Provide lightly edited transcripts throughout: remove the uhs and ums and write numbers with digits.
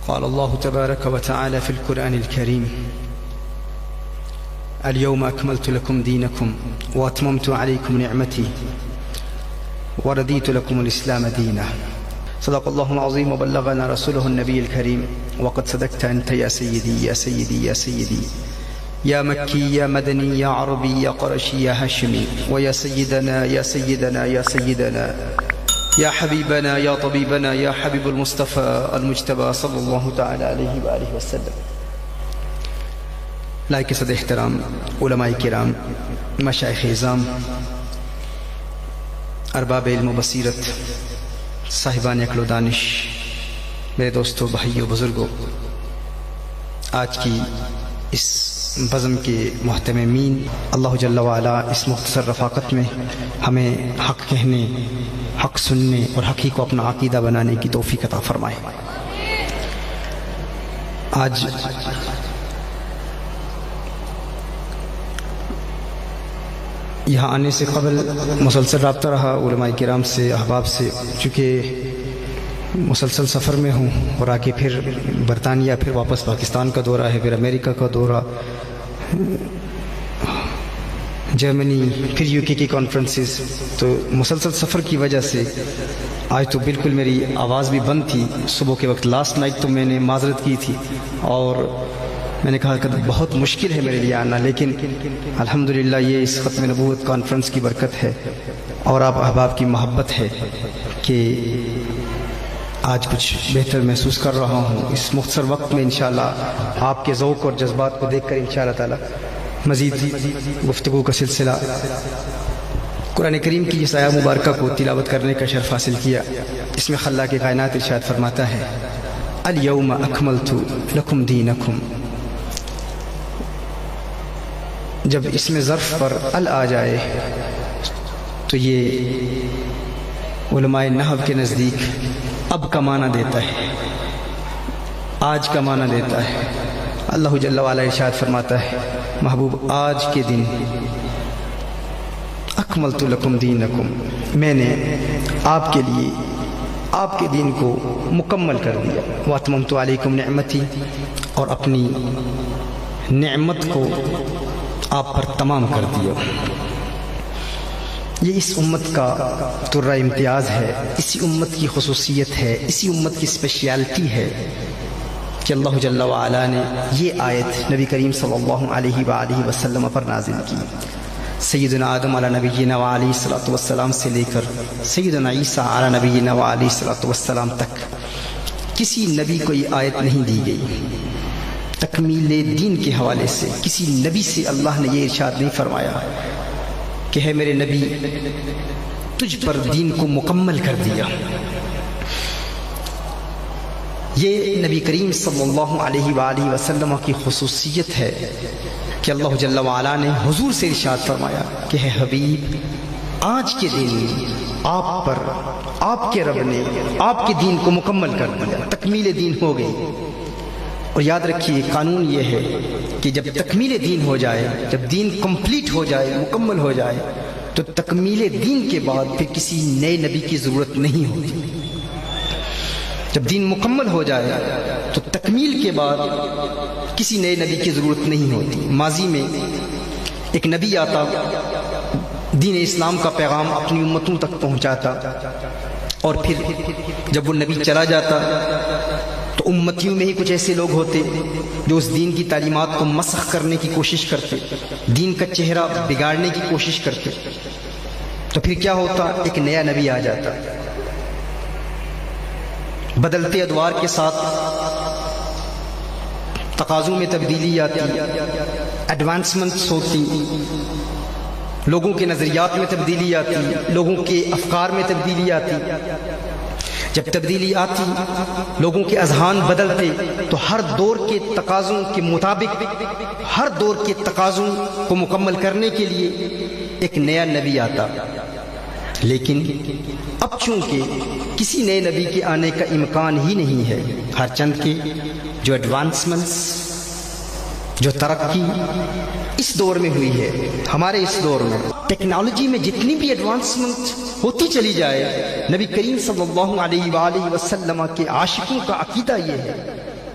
قال الله تبارك وتعالى في القرآن الكريم: اليوم أكملت لكم دينكم وأتممت عليكم نعمتي ورضيت لكم الإسلام دينا. صدق الله العظيم وبلغنا رسوله النبي الكريم. وقد صدقت أنت يا سيدي يا سيدي يا سيدي يا مكي يا مدني يا عربي يا قرشي يا هاشمي، ويا سيدنا يا سيدنا يا سيدنا يا حبيبنا يا طبيبنا يا حبيب المصطفى المجتبى صلی اللہ تعالی علیہ وآلہ وسلم. لائق صد احترام علماء کرام، مشائخ اعظام، ارباب علم و بصیرت، صاحبان عقل و دانش، میرے دوستوں، بھائیوں، بزرگوں، آج کی اس بزم کے محتممین، اللہ جل وعلا اس مختصر رفاقت میں ہمیں حق کہنے، حق سننے اور حق ہی کو اپنا عقیدہ بنانے کی توفیق عطا فرمائے. آج یہاں آنے سے قبل مسلسل رابطہ رہا علماء کرام سے، احباب سے، چونکہ مسلسل سفر میں ہوں اور آگے پھر برطانیہ، پھر واپس پاکستان کا دورہ ہے، پھر امریکہ کا دورہ، جرمنی، پھر یو کے کی کانفرنسز، تو مسلسل سفر کی وجہ سے آج تو بالکل میری آواز بھی بند تھی. صبح کے وقت لاسٹ نائٹ تو میں نے معذرت کی تھی اور میں نے کہا کہ بہت مشکل ہے میرے لیے آنا، لیکن الحمدللہ یہ اس ختم نبوت کانفرنس کی برکت ہے اور آپ احباب کی محبت ہے کہ آج کچھ بہتر محسوس کر رہا ہوں. اس مختصر وقت میں انشاءاللہ آپ کے ذوق اور جذبات کو دیکھ کر انشاءاللہ تعالی مزید گفتگو کا سلسلہ قرآن کریم کی اس آیہ مبارکہ کو تلاوت کرنے کا شرف حاصل کیا. اس میں خلاق کائنات ارشاد فرماتا ہے: الیوم اکملت لکم دینکم. جب اس میں ظرف پر ال آ جائے تو یہ علماء نحو کے نزدیک اب کا معنی دیتا ہے، آج کا معنی دیتا ہے. اللہ جل وعلا ارشاد فرماتا ہے: محبوب آج کے دن اکملت لکم دینکم، میں نے آپ کے لیے آپ کے دین کو مکمل کر دیا. واتممت علیکم نعمتی، اور اپنی نعمت کو آپ پر تمام کر دیا. یہ اس امت کا ترہ امتیاز ہے، اسی امت کی خصوصیت ہے، اسی امت کی اسپیشیلٹی ہے کہ اللہ جل وعلا نے یہ آیت نبی کریم صلی اللہ علیہ وآلہ وسلم پر نازل کی. سیدنا آدم علی نبینا وعلیہ الصلوۃ والسلام سے لے کر سیدنا عیسیٰ علی نبینا وعلیہ الصلوۃ والسلام تک کسی نبی کو یہ آیت نہیں دی گئی. تکمیل دین کے حوالے سے کسی نبی سے اللہ نے یہ ارشاد نہیں فرمایا کہ ہے میرے نبی تجھ پر دین کو مکمل کر دیا. یہ نبی کریم صلی اللہ علیہ وآلہ وسلم کی خصوصیت ہے کہ اللہ جل وعلا نے حضور سے ارشاد فرمایا کہ ہے حبیب آج کے دن آپ پر آپ کے رب نے آپ کے دین کو مکمل کر دیا، تکمیل دین ہو گئی. اور یاد رکھیے قانون یہ ہے کہ جب تکمیل دین ہو جائے، جب دین کمپلیٹ ہو جائے، مکمل ہو جائے، تو تکمیل دین کے بعد پھر کسی نئے نبی کی ضرورت نہیں ہوتی. جب دین مکمل ہو جائے تو تکمیل کے بعد کسی نئے نبی کی ضرورت نہیں ہوتی. ماضی میں ایک نبی آتا، دین اسلام کا پیغام اپنی امتوں تک پہنچاتا، اور پھر جب وہ نبی چلا جاتا تو امتیوں میں ہی کچھ ایسے لوگ ہوتے جو اس دین کی تعلیمات کو مسخ کرنے کی کوشش کرتے، دین کا چہرہ بگاڑنے کی کوشش کرتے. تو پھر کیا ہوتا؟ ایک نیا نبی آ جاتا، بدلتے ادوار کے ساتھ تقاضوں میں تبدیلی آتی، ایڈوانسمنٹس ہوتی، لوگوں کے نظریات میں تبدیلی آتی، لوگوں کے افکار میں تبدیلی آتی. جب تبدیلی آتی، لوگوں کے اذہان بدلتے، تو ہر دور کے تقاضوں کے مطابق، ہر دور کے تقاضوں کو مکمل کرنے کے لیے ایک نیا نبی آتا. لیکن اب چونکہ کسی نئے نبی کے آنے کا امکان ہی نہیں ہے، ہر چند کے جو ایڈوانسمنٹس، جو ترقی اس دور میں ہوئی ہے، ہمارے اس دور میں ٹیکنالوجی میں جتنی بھی ایڈوانسمنٹ ہوتی چلی جائے، نبی کریم صلی اللہ علیہ وآلہ وسلم کے عاشقوں کا عقیدہ یہ ہے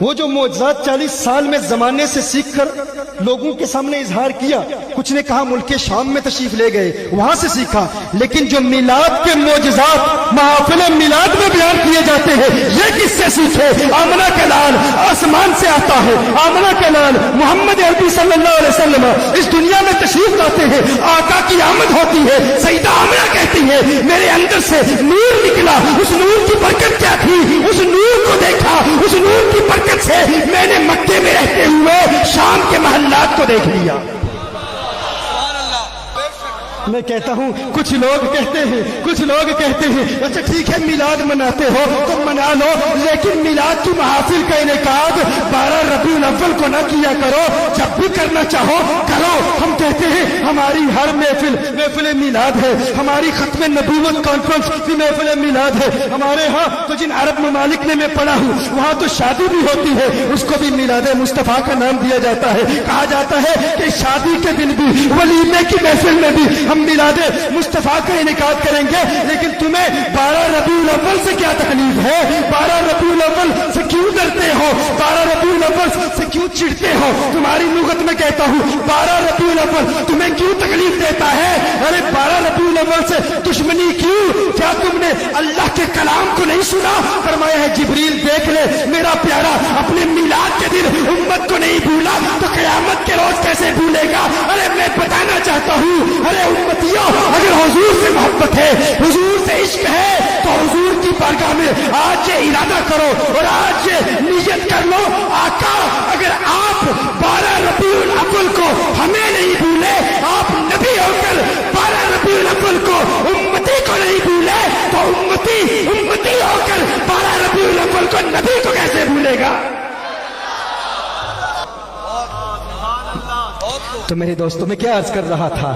وہ جو معجزات 40 سال میں زمانے سے سیکھ کر لوگوں کے سامنے اظہار کیا، کچھ نے کہا ملک شام میں تشریف لے گئے، وہاں سے سیکھا، لیکن جو میلاد کے معجزات محافل میلاد میں بیان کیے جاتے ہیں، یہ کس سے سیکھے؟ آمنہ کا لال آسمان سے آتا ہے، آمنہ کا لال محمد عربی صلی اللہ علیہ وسلم اس دنیا میں تشریف لاتے ہیں، آقا کی آمد ہوتی ہے، سیدہ آمنہ کہتی ہے میرے اندر سے نور نکلا، اس نور کی برکت کیا تھی؟ اس نور کو دیکھا، اس نور کی برکت سے میں نے مکے میں رہتے ہوئے شام کے محلات کو دیکھ لیا۔ میں کہتا ہوں کچھ لوگ کہتے ہیں اچھا ٹھیک ہے میلاد مناتے ہو تو منا لو، لیکن میلاد کی محافل کا انعقاد 12 ربیع الاول کو نہ کیا کرو، جب بھی کرنا چاہو کرو۔ ہم کہتے ہیں ہماری ہر محفل میلاد ہے، ہماری ختم نبوت کانفرنس کی محفل میلاد ہے، ہمارے ہاں تو جن عرب ممالک میں میں پڑھا ہوں وہاں تو شادی بھی ہوتی ہے، اس کو بھی میلاد مصطفیٰ کا نام دیا جاتا ہے، کہا جاتا ہے کہ شادی کے دن بھی ولیمے کی محفل میں بھی میلاد مصطفیٰ کا انعقاد کریں گے، لیکن تمہیں 12 ربیع الاول سے کیا تکلیف ہے؟ 12 ربیع الاول سے کیوں ڈرتے ہو؟ 12 ربیع الاول سے کیوں چڑھتے ہو؟ تمہاری لغت میں کہتا ہوں 12 ربیع الاول تمہیں کیوں تکلیف دیتا ہے؟ ارے 12 ربیع الاول سے دشمنی کیوں؟ کیا تم نے اللہ کے کلام کو نہیں سنا؟ فرمایا ہے جبریل دیکھ لے میرا پیارا اپنے میلاد کے دن امت کو نہیں بھولا تو قیامت کے روز کیسے بھولے گا؟ ارے میں بتانا چاہتا ہوں، ارے اگر حضور سے محبت ہے، حضور سے عشق ہے تو حضور کی بارگاہ میں آج یہ ارادہ کرو اور آج یہ نیت کر لو، آقا اگر آپ 12 ربیع الاول کو ہمیں نہیں بھولے، آپ نبی ہو کر 12 ربیع الاول کو امتی کو نہیں بھولے تو امتی ہو کر 12 ربیع الاول کو نبی کو کیسے بھولے گا؟ تو میرے دوستوں میں کیا عرض کر رہا تھا،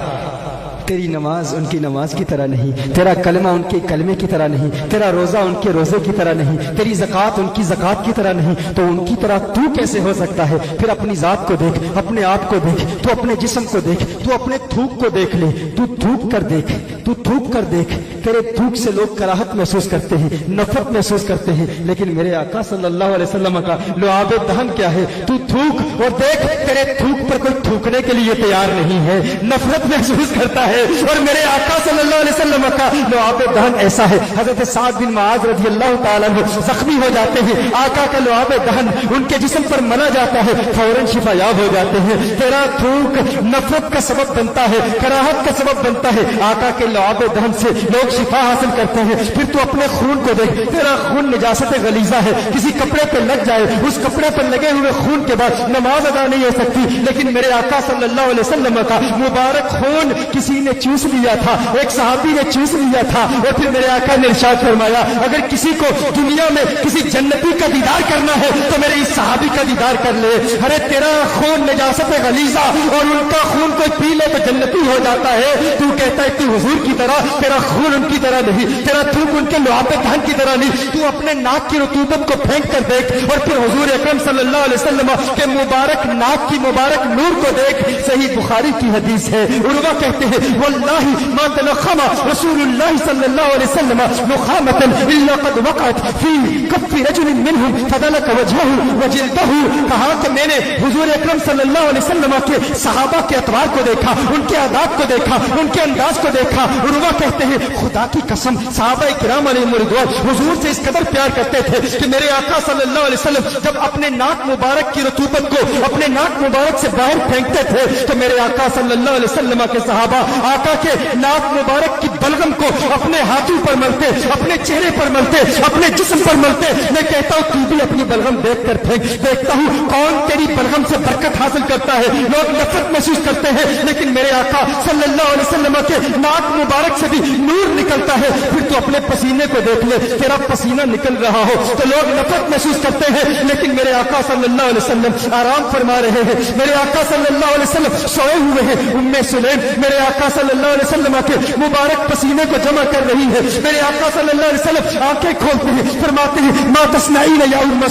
تیری نماز ان کی نماز کی طرح نہیں، تیرا کلمہ ان کے کلمے کی طرح نہیں، تیرا روزہ ان کے روزے کی طرح نہیں، تیری زکوٰۃ ان کی زکوٰۃ کی طرح نہیں، تو ان کی طرح تو کیسے ہو سکتا ہے؟ پھر اپنی ذات کو دیکھ، اپنے آپ کو دیکھ، تو اپنے جسم کو دیکھ، تو اپنے تھوک کو دیکھ لے، تو تھوک کر دیکھ، تو تھوک کر دیکھ، تیرے تھوک سے لوگ کراہت محسوس کرتے ہیں، نفرت محسوس کرتے ہیں، لیکن میرے آقا صلی اللہ علیہ وسلم کا لعاب دہن کیا ہے؟ تو تھوک اور دیکھ، تیرے تھوک پر کوئی تھوکنے کے لیے تیار نہیں ہے، نفرت محسوس کرتا ہے، اور میرے آقا صلی اللہ علیہ وسلم کا لعاب دہن ایسا ہے۔ حضرت سعد بن معاذ رضی اللہ تعالیٰ عنہ زخمی ہو جاتے ہیں، آقا کا لعاب دہن ان کے جسم پر ملا جاتا ہے، فوراً شفا یاب ہو جاتے ہیں۔ تیرا تھوک نفرت کا سبب بنتا ہے، کراہت کا سبب بنتا ہے، آقا کے لعاب دہن سے لوگ شفا حاصل کرتے ہیں۔ پھر تو اپنے خون کو دیکھ، تیرا خون نجاست غلیظہ ہے، کسی کپڑے پہ لگ جائے، اس کپڑے پر لگے ہوئے خون کے بعد نماز ادا نہیں ہو سکتی، لیکن میرے آقا صلی اللہ علیہ وسلم کا مبارک خون کسی نے چوس لیا تھا، ایک صحابی نے چوس لیا تھا، اور پھر میرے آقا نے ارشاد فرمایا اگر کسی کو دنیا میں کسی جنتی کا دیدار کرنا ہے تو میرے اس صحابی کا دیدار کر لے۔ ارے تیرا خون نجاست غلیظہ اور ان کا خون کوئی پی لے تو جنتی ہو جاتا ہے، تو کہتا ہے کہ حضور کی طرح تیرا خون ان کی طرح نہیں، تیرا تھوک ان کے لعاب دہن کی طرح نہیں، تو اپنے ناک کی رطوبت کو پھینک کر دیکھ اور پھر حضور اکرم صلی اللہ علیہ وسلم کے مبارک ناک کی مبارک نور کو دیکھ۔ صحیح بخاری کی حدیث ہے، عروہ کہتے ہیں واللہ ما تنخم رسول اللہ صلی اللہ علیہ وسلم نخامة الا قد وقعت في كف رجل منهم فدلك وجهه وجلده، کہا کہ میں نے حضور اکرم صلی اللہ علیہ وسلم کے صحابہ کے اطوار کو دیکھا، ان کے آداب کو دیکھا، ان کے انداز کو دیکھا۔ عروہ کہتے ہیں خدا کی قسم صحابہ کرام علیہم رضوان حضور سے اس قدر پیار کرتے تھے کہ میرے آقا صلی اللہ علیہ وسلم جب اپنے ناک مبارک کی رطوبت کو اپنے ناک مبارک سے باہر پھینکتے تھے تو میرے آقا صلی اللہ علیہ وسلم کے صحابہ آقا کے ناک مبارک کی بلغم کو اپنے ہاتھوں پر ملتے، اپنے چہرے پر ملتے، اپنے جسم پر ملتے۔ میں کہتا ہوں تو بھی اپنی بلغم دیکھ کر پھینک، دیکھتا ہوں کون تیری بلغم سے برکت حاصل کرتا ہے۔ لوگ نفرت محسوس کرتے ہیں لیکن میرے آقا صلی اللہ علیہ وسلم کے ناک مبارک سے بھی نور نکلتا ہے۔ پھر تو اپنے پسینے کو دیکھ لے، تیرا پسینہ نکل رہا ہو تو لوگ نفرت محسوس کرتے ہیں، لیکن میرے آقا صلی اللہ علیہ وسلم آرام فرما رہے ہیں، میرے آقا صلی اللہ علیہ وسلم سوئے ہوئے ہیں۔ ام سلیم میرے آقا صلی اللہ علیہ وسلم کے مبارک پسینے کو جمع کر رہی ہے، میرے آقا صلی اللہ علیہ وسلم آنکھیں کھولتے ہیں، فرماتے ہیں ما تصنعین یا ام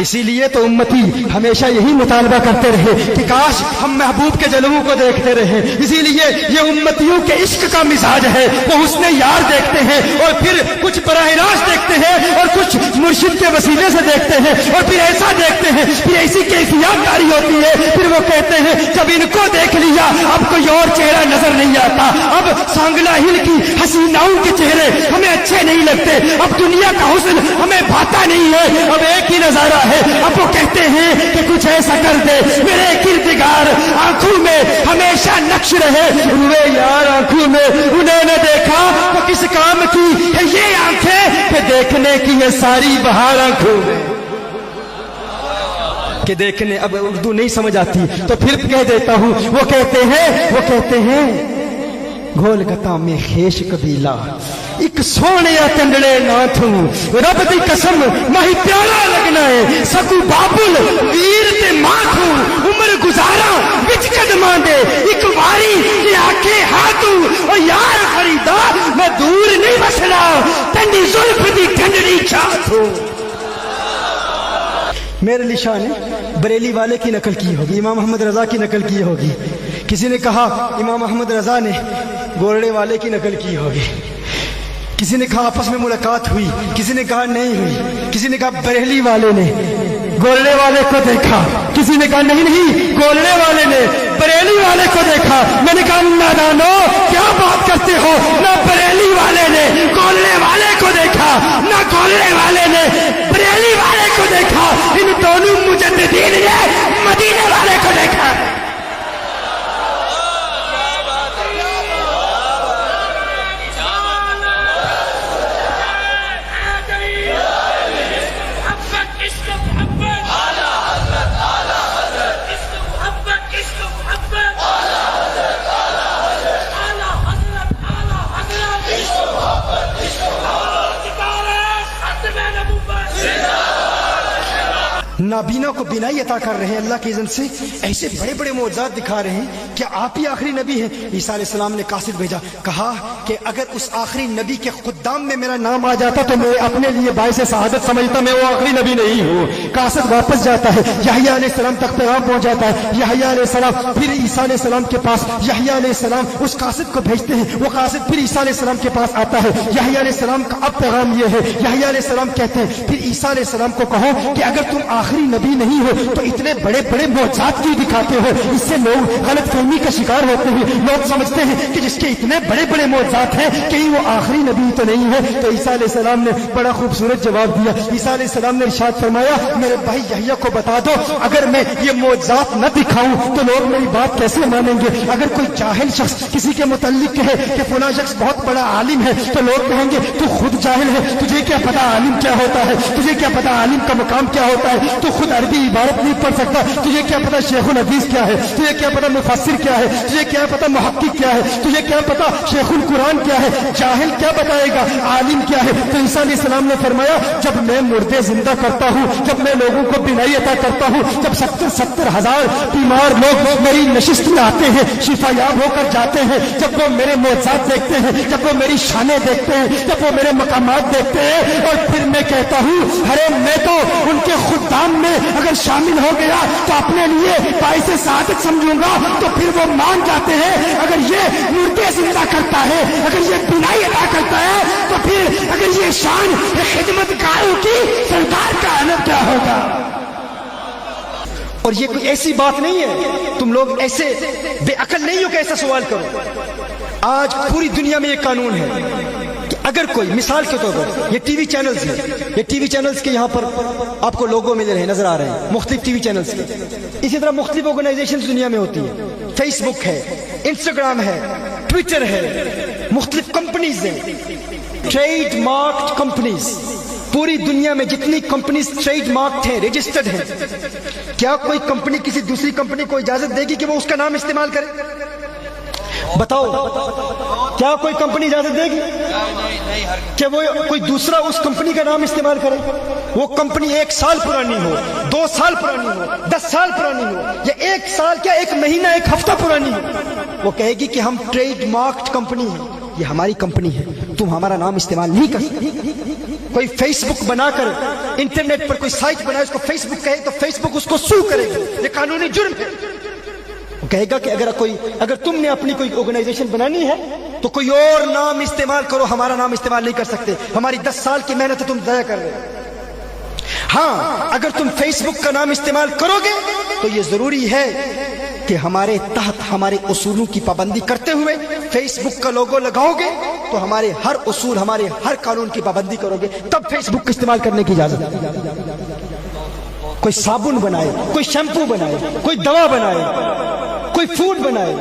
اسی لیے تو امتی ہمیشہ یہی مطالبہ کرتے رہے کہ کاش ہم محبوب کے جلووں کو دیکھتے رہے. اسی لیے یہ امتیوں کے عشق کا مزاج ہے. وہ حسن یار دیکھتے ہیں اور پھر کچھ براہ راست دیکھتے ہیں اور کچھ مرشد کے وسیلے سے دیکھتے ہیں اور پھر ایسا دیکھتے ہیں, پھر ایسی کیفیات جاری ہوتی ہے. پھر وہ کہتے ہیں جب ان کو دیکھ لیا اب کوئی اور چہرہ نظر نہیں آتا. اب سانگلا ہل کی حسیناؤں کے چہرے ہمیں اچھے نہیں لگتے. اب دنیا کا حسن ہمیں بھاتا نہیں ہے. اب ایک ہی نظارہ ہے. اب وہ کہتے ہیں کہ کچھ ایسا کر دے میرے کردگار آنکھوں میں ہمیشہ نقش رہے. روئے یار آنکھوں میں انہیں نہ دیکھا تو کس کام کی ہے یہ آنکھیں کہ دیکھنے کی یہ ساری بہار آنکھوں میں. کہ دیکھنے, اب اردو نہیں سمجھ آتی تو پھر کہہ دیتا ہوں. وہ کہتے ہیں گولگتا میں خیش قبیلہ ایک سونے تنگڑے نہ تھوں رب دی قسم ماہی پیارا لگنا ہے سکو بابل ویر تے ماں تھوں عمر گزارا وچ قدماں دے ایک واری کی آنکھیں ہاتھوں اور یار خریدا میں دور نہیں بسنا تنی زلف دی ٹھنڈی چھاتوں. میرے علی شاہ نے بریلی والے کی نقل کی ہوگی, امام محمد رضا کی نقل کی ہوگی. کسی نے کہا امام محمد رضا نے گورڑے والے کی نقل کی ہوگی. کسی نے کہا آپس میں ملاقات ہوئی, کسی نے کہا نہیں ہوئی. کسی نے کہا بریلی والے نے گورڑے والے کو دیکھا, کسی نے کہا نہیں گورڑے والے نے بریلی والے کو دیکھا. میں نے کہا نادانو کیا بات کرتے ہو, نہ بریلی والے نے گورڑے والے کو دیکھا نہ گورڑے والے نے بریلی والے کو دیکھا. ان دونوں مجددین نے مدینے والے کو دیکھا. نابینا کو بینائی عطا کر رہے ہیں اللہ کی اذن سے. ایسے بڑے بڑے معجزات دکھا رہے ہیں. کیا آپ ہی آخری نبی ہیں؟ عیسیٰ علیہ السلام نے قاصد بھیجا, کہا کہ اگر اس آخری نبی کے خدام میں میرا نام آ جاتا تو میں اپنے لیے باعث سعادت سمجھتا, میں وہ آخری نبی نہیں ہوں. قاصد واپس جاتا ہے, یحییٰ علیہ السلام تک پیغام پہنچ جاتا ہے. یحییٰ علیہ السلام پھر عیسیٰ علیہ السلام کے پاس, یحییٰ علیہ السلام اس قاصد کو بھیجتے ہیں, وہ قاصد پھر عیسیٰ علیہ السلام کے پاس آتا ہے. یحییٰ علیہ السلام کا اب پیغام یہ ہے, یحییٰ علیہ السلام کہتے ہیں پھر عیسیٰ علیہ السلام کو کہو کہ اگر تم آخری نبی نہیں ہو تو اتنے بڑے بڑے معجزات کیوں دکھاتے ہو. اس سے لوگ غلط فہمی کا شکار ہوتے ہیں. لوگ سمجھتے ہیں کہ جس کے اتنے بڑے بڑے معجزات ہیں کہیں وہ آخری نبی تو نہیں ہے. تو عیسیٰ علیہ السلام نے بڑا خوبصورت جواب دیا. عیسیٰ علیہ السلام نے ارشاد فرمایا میرے بھائی یحییٰ کو بتا دو اگر میں یہ معجزات نہ دکھاؤں تو لوگ میری بات کیسے مانیں گے. اگر کوئی جاہل شخص کسی کے متعلق کہے کہ فلاں شخص بہت بڑا عالم ہے تو لوگ کہیں گے تو خود جاہل ہے, تجھے کیا پتا عالم کیا ہوتا ہے, تجھے کیا پتا عالم کا مقام کیا ہوتا ہے, تو خود عربی عبارت نہیں پڑھ سکتا, تجھے کیا پتا شیخ الحدیث کیا ہے, تجھے کیا پتا مفسر کیا ہے, تجھے کیا پتا محقق کیا ہے, تجھے کیا پتا شیخ القرآن کیا ہے. جاہل کیا بتائے گا عالم کیا ہے. تو عیسیٰ علیہ السلام نے فرمایا جب میں مردے زندہ کرتا ہوں, جب میں لوگوں کو بینائی عطا کرتا ہوں, جب 70,000 بیمار لوگ میری نشست میں آتے ہیں شفا یاب ہو کر جاتے ہیں, جب وہ میرے معجزات دیکھتے ہیں, جب وہ میری شانیں دیکھتے ہیں, جب وہ میرے مقامات دیکھتے ہیں, اور پھر میں کہتا ہوں ارے میں تو ان کے خدام میں اگر شامل ہو گیا تو اپنے لیے باعث سعادت سمجھوں گا, تو پھر وہ مان جاتے ہیں اگر یہ مردے زندہ کرتا ہے, اگر یہ بینائی عطا کرتا ہے, تو پھر اگر یہ شان خدمت گاروں کی سرکار کا علم کیا ہوگا. اور یہ کوئی ایسی بات نہیں ہے, تم لوگ ایسے بے عقل نہیں ہو کہ ایسا سوال کرو. آج پوری دنیا میں یہ قانون ہے کہ اگر کوئی مثال کے طور پر یہ ٹی وی چینلز ہیں, یہ ٹی وی چینلز کے یہاں پر آپ کو لوگو مل رہے ہیں, نظر آ رہے ہیں مختلف ٹی وی چینلز کے. اسی طرح مختلف آرگنائزیشنز دنیا میں ہوتی ہیں, فیس بک ہے, انسٹاگرام ہے, ٹویٹر ہے, مختلف کمپنیز ہیں, ٹریڈ مارکڈ کمپنیز. پوری دنیا میں جتنی کمپنیز ٹریڈ مارکڈ ہیں, رجسٹرڈ ہیں, کیا کوئی کمپنی کسی دوسری کمپنی کو اجازت دے گی کہ وہ اس کا نام استعمال کرے؟ بتاؤ, کیا کوئی کمپنی اجازت دے گی کہ وہ کوئی دوسرا اس کمپنی کا نام استعمال کرے؟ وہ کمپنی 1 سال پرانی ہو, 2 سال پرانی ہو, 10 سال پرانی ہو, یا 1 سال کیا 1 مہینہ 1 ہفتہ پرانی ہو, وہ کہے گی کہ ہم ٹریڈ مارکڈ کمپنی ہیں. یہ ہماری کمپنی ہے، تم ہمارا نام استعمال نہیں کر سکتے۔ کوئی فیس بک بنا کر انٹرنیٹ پر کوئی سائٹ بنائے، اس کو فیس بک کہے تو فیس بک اس کو سو کرے گا، یہ قانونی جرم ہے۔ وہ کہے گا کہ اگر تم نے اپنی کوئی آرگنائزیشن بنانی ہے تو کوئی اور نام استعمال کرو، ہمارا نام استعمال نہیں کر سکتے، ہماری 10 سال کی محنت تم ضائع کر رہے ہو۔ ہاں، اگر تم فیس بک کا نام استعمال کرو گے تو یہ ضروری ہے کہ ہمارے تحت ہمارے اصولوں کی پابندی کرتے ہوئے فیس بک کا لوگو لگاؤ گے تو ہمارے ہر اصول، ہمارے ہر قانون کی پابندی کرو گے، تب فیس بک استعمال کرنے کی اجازت ہے۔ کوئی صابن بنائے، کوئی شیمپو بنائے، کوئی دوا بنائے، کوئی فوڈ بنائے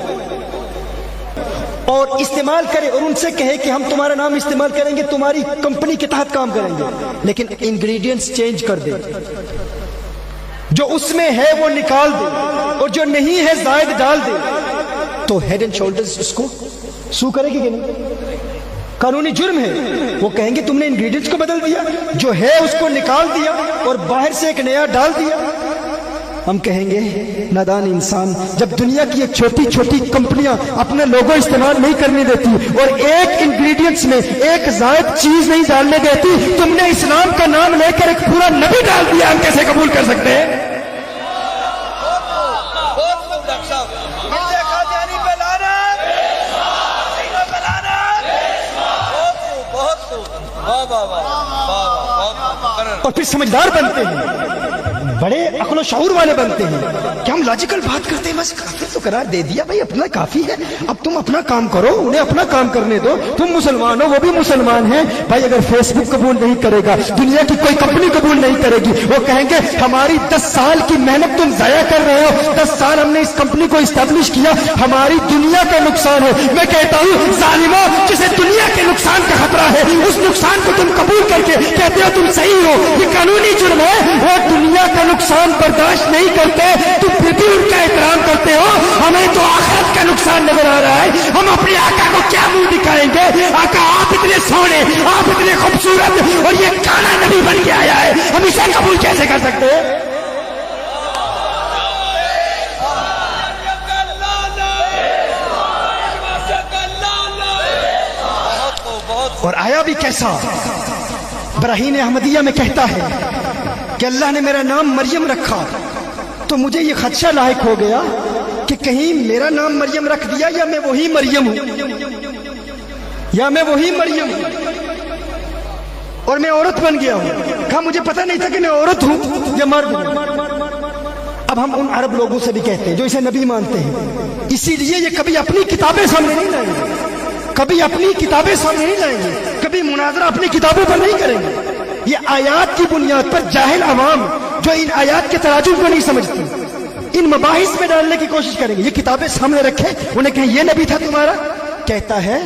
اور استعمال کرے اور ان سے کہے کہ ہم تمہارا نام استعمال کریں گے، تمہاری کمپنی کے تحت کام کریں گے، لیکن انگریڈینٹس چینج کر دے، جو اس میں ہے وہ نکال دے اور جو نہیں ہے زائد ڈال دے، تو ہیڈ اینڈ شولڈرز اس کو سو کرے گی کہ نہیں؟ قانونی جرم ہے۔ وہ کہیں گے تم نے انگریڈینٹس کو بدل دیا، جو ہے اس کو نکال دیا اور باہر سے ایک نیا ڈال دیا۔ ہم کہیں گے نادان انسان، جب دنیا کی ایک چھوٹی چھوٹی کمپنیاں اپنا لوگو استعمال نہیں کرنے دیتی اور ایک انگریڈینٹس میں ایک زائد چیز نہیں ڈالنے دیتی، تم نے اسلام کا نام لے کر ایک پورا نبی ڈال دیا، ہم کیسے قبول کر سکتے ہیں؟ اور پھر سمجھدار بنتے ہیں، بڑے عقل و شعور والے بنتے ہیں کہ ہم لاجیکل بات کرتے ہیں، بس کافر تو قرار دے دیا بھائی، اپنا کافی ہے، اب تم اپنا کام کرو، انہیں اپنا کام کرنے دو، تم مسلمان ہو وہ بھی مسلمان ہیں بھائی۔ اگر فیس بک قبول نہیں کرے گا، دنیا کی کوئی کمپنی قبول نہیں کرے گی، وہ کہیں گے ہماری 10 سال کی محنت تم ضائع کر رہے ہو، 10 سال ہم نے اس کمپنی کو اسٹیبلش کیا، ہماری دنیا کا نقصان ہے۔ میں کہتا ہوں ظالموں، جسے دنیا کے نقصان کا خطرہ ہے، اس نقصان کو تم قبول کر کے کہتے ہو تم صحیح ہو، یہ قانونی جرم ہے۔ وہ دنیا کا نقصان برداشت نہیں کرتے، تم پھر بھی ان کا احترام کرتے ہو۔ ہمیں تو آخرت کا نقصان نظر آ رہا ہے، ہم اپنے آقا کو کیا منہ دکھائیں گے؟ آقا آپ اتنے سونے، آپ اتنے خوبصورت اور یہ کانا نبی بن کے آیا ہے، ہم اسے قبول کیسے کر سکتے ہیں؟ اور آیا بھی کیسا؟ براہین احمدیہ میں کہتا ہے کہ اللہ نے میرا نام مریم رکھا تو مجھے یہ خدشہ لاحق ہو گیا کہ کہیں میرا نام مریم رکھ دیا یا میں وہی مریم ہوں، یا میں وہی مریم ہوں اور میں عورت بن گیا ہوں۔ کہا مجھے پتہ نہیں تھا کہ میں عورت ہوں یا مرد ہوں۔ اب ہم ان عرب لوگوں سے بھی کہتے ہیں جو اسے نبی مانتے ہیں، اسی لیے یہ کبھی اپنی کتابیں سامنے نہیں لائیں گے، کبھی اپنی کتابیں سامنے نہیں لائیں گے، کبھی مناظرہ اپنی کتابوں پر نہیں کریں گے۔ یہ آیات کی بنیاد پر جاہل عوام جو ان آیات کے تراجم کو نہیں سمجھتی، ان مباحث میں ڈالنے کی کوشش کریں گے۔ یہ کتابیں سامنے رکھے، انہیں کہیں یہ نبی تھا تمہارا؟ کہتا ہے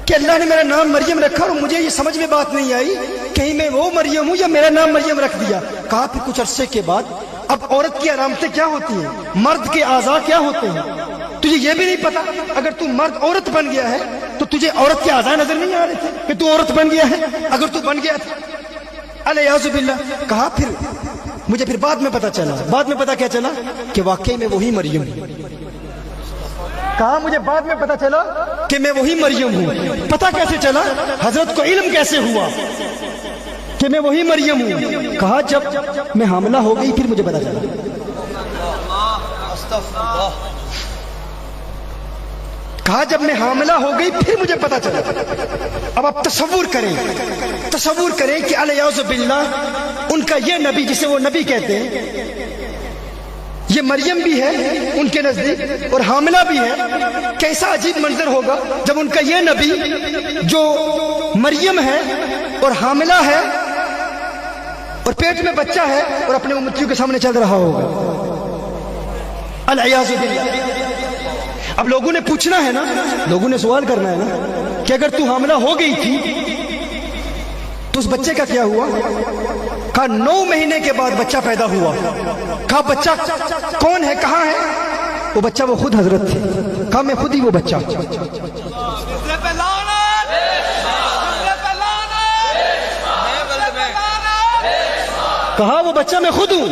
کہ اللہ نے میرا نام مریم رکھا اور مجھے یہ سمجھ میں بات نہیں آئی کہیں میں وہ مریم ہوں یا میرا نام مریم رکھ دیا۔ کہا پھر کچھ عرصے کے بعد اب عورت کی علامتیں کیا ہوتی ہیں، مرد کے اعضاء کیا ہوتے ہیں، تجھے یہ بھی نہیں پتا؟ اگر تو مرد عورت بن گیا ہے تو تجھے عورت کے اعضاء نظر نہیں آ رہے تھے کہ تو عورت بن گیا ہے؟ اگر تو بن گیا تھا الیاذ باللہ۔ کہا پھر مجھے پھر بعد میں پتا چلا، بعد میں پتا کیا چلا کہ واقعی میں وہی مریم ہوں۔ کہا مجھے بعد میں پتا چلا کہ میں وہی مریم ہوں۔ پتا کیسے چلا؟ حضرت کو علم کیسے ہوا کہ میں وہی مریم ہوں؟ کہا جب میں حاملہ ہو گئی پھر مجھے پتا چلا۔ کہا جب میں حاملہ ہو گئی پھر مجھے پتا چلا۔ اب آپ تصور کریں کہ الیاذ باللہ ان کا یہ نبی جسے وہ نبی کہتے ہیں، یہ مریم بھی ہے ان کے نزدیک اور حاملہ بھی ہے۔ کیسا عجیب منظر ہوگا جب ان کا یہ نبی جو مریم ہے اور حاملہ ہے اور پیٹ میں بچہ ہے اور اپنے امتیوں کے سامنے چل رہا ہوگا، الیاذ باللہ۔ اب لوگوں نے پوچھنا ہے نا، لوگوں نے سوال کرنا ہے نا کہ اگر تو حاملہ ہو گئی تھی تو اس بچے کا کیا ہوا؟ کہا 9 مہینے کے بعد بچہ پیدا ہوا۔ کہا بچہ کون ہے، کہاں ہے؟ وہ بچہ وہ خود حضرت تھے۔ کہا میں خود ہی وہ بچہ۔ کہا وہ بچہ میں خود ہوں،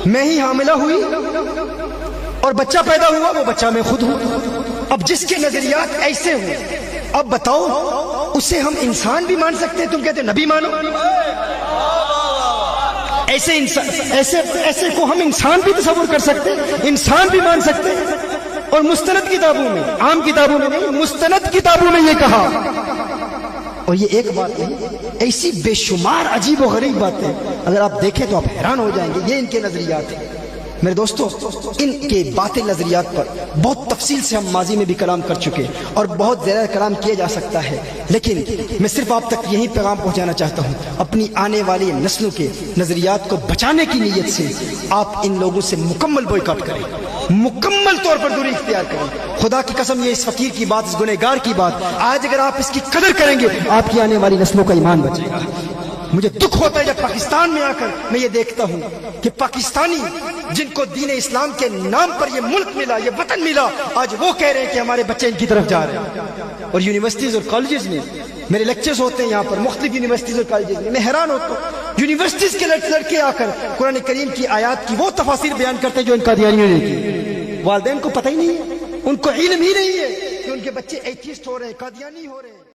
میں ہی حاملہ ہوئی اور بچہ پیدا ہوا، وہ بچہ میں خود ہوں۔ اب جس کے نظریات ایسے ہوں، اب بتاؤ اسے ہم انسان بھی مان سکتے ہیں؟ تم کہتے نبی مانو؟ ایسے انسان ایسے کو ہم انسان بھی تصور کر سکتے ہیں، انسان بھی مان سکتے ہیں؟ اور مستند کتابوں میں، عام کتابوں میں نہیں، مستند کتابوں میں یہ کہا. اور یہ ایک بات نہیں، ایسی بے شمار عجیب و غریب باتیں اگر آپ دیکھیں تو آپ حیران ہو جائیں گے. یہ ان کے نظریات ہیں. میرے دوستو، ان کے باطل نظریات پر بہت تفصیل سے ہم ماضی میں بھی کلام کر چکے اور بہت زیادہ کلام کیا جا سکتا ہے، لیکن میں صرف آپ تک یہی پیغام پہنچانا چاہتا ہوں. اپنی آنے والی نسلوں کے نظریات کو بچانے کی نیت سے آپ ان لوگوں سے مکمل بوائکاٹ کریں، مکمل طور پر دوری اختیار کریں. خدا کی قسم، یہ اس فقیر کی بات، اس گنہگار کی بات، آج اگر آپ اس کی قدر کریں گے آپ کی آنے والی نسلوں کا ایمان بچے گا. مجھے دکھ ہوتا ہے جب پاکستان میں آ کر میں یہ دیکھتا ہوں کہ پاکستانی جن کو دین اسلام کے نام پر یہ ملک ملا، یہ وطن ملا، آج وہ کہہ رہے ہیں کہ ہمارے بچے ان کی طرف جا رہے ہیں. اور یونیورسٹیز اور کالجز میں میرے لیکچرز ہوتے ہیں یہاں پر مختلف یونیورسٹیز اور کالجز میں حیران ہوتا ہوں، یونیورسٹیز کے لڑکے آ کر قرآن کریم کی آیات کی وہ تفاسیر بیان کرتے ہیں جو ان قادیانیوں نے کی. والدین کو پتہ ہی نہیں ہے، ان کو علم ہی نہیں ہے کہ ان کے بچے ایتھیسٹ ہو رہے ہیں، قادیانی ہو رہے ہیں.